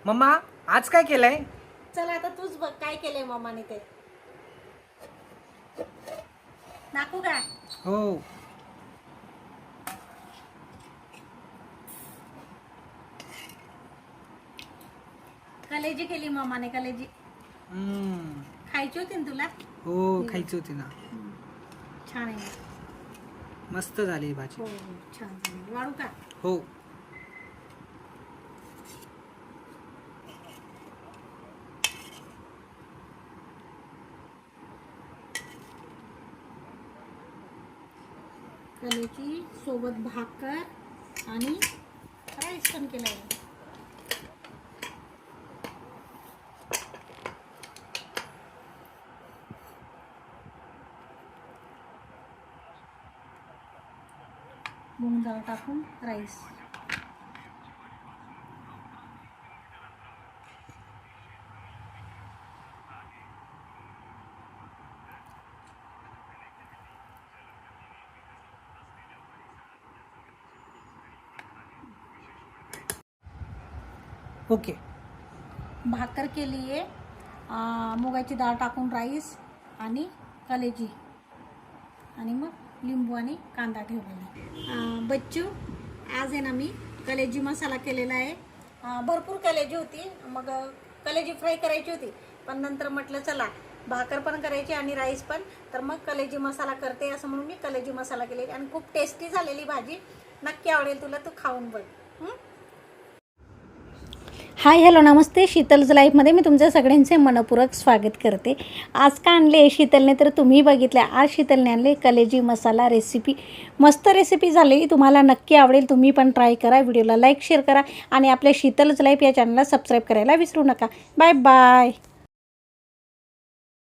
Mamma आज काय केलंय? चल आता तूच बघ काय केलंय मम्माने ते. नाकू का? हो. कलेजी केली मम्माने, कलेजी खायची होती ना तुला? हो खायची होती ना. छान आहे. मस्त झाली भाजी. हो छान झाली. वाढू का? हो. कलेजी सोबत भाकर आणि राईस पण केलाय. मूग डाळ टाकून राईस. ओके. भाकर केली आहे, मुगाची डाळ टाकून राईस आणि कलेजी आणि मग लिंबू आणि कांदा ठेवलेला. बच्चू आज आहे ना मी कलेजी मसाला केलेला आहे. भरपूर कलेजी होती, मग कलेजी फ्राय करायची होती, पण नंतर म्हटलं चला भाकर पण करायची आणि राईस पण, तर मग कलेजी मसाला करते असं म्हणून मी कलेजी मसाला केलेली आणि खूप टेस्टी झालेली भाजी. नक्की आवडेल तुला, तू खाऊन बघ. हाय हॅलो नमस्ते, शीतल्स लाईफमध्ये मी तुमच्या सगळ्यांचे मनपूर्वक स्वागत करते. आज का आणले शीतलने, तर तुम्ही बघितल्या आज शीतलने आणले कलेजी मसाला रेसिपी. मस्त रेसिपी झालेली, तुम्हाला नक्की आवडेल. तुम्ही पण ट्राय करा, व्हिडिओला लाईक शेअर करा आणि आपल्या शीतल्स लाईफ या चॅनलला सबस्क्राईब करायला विसरू नका. Bye bye.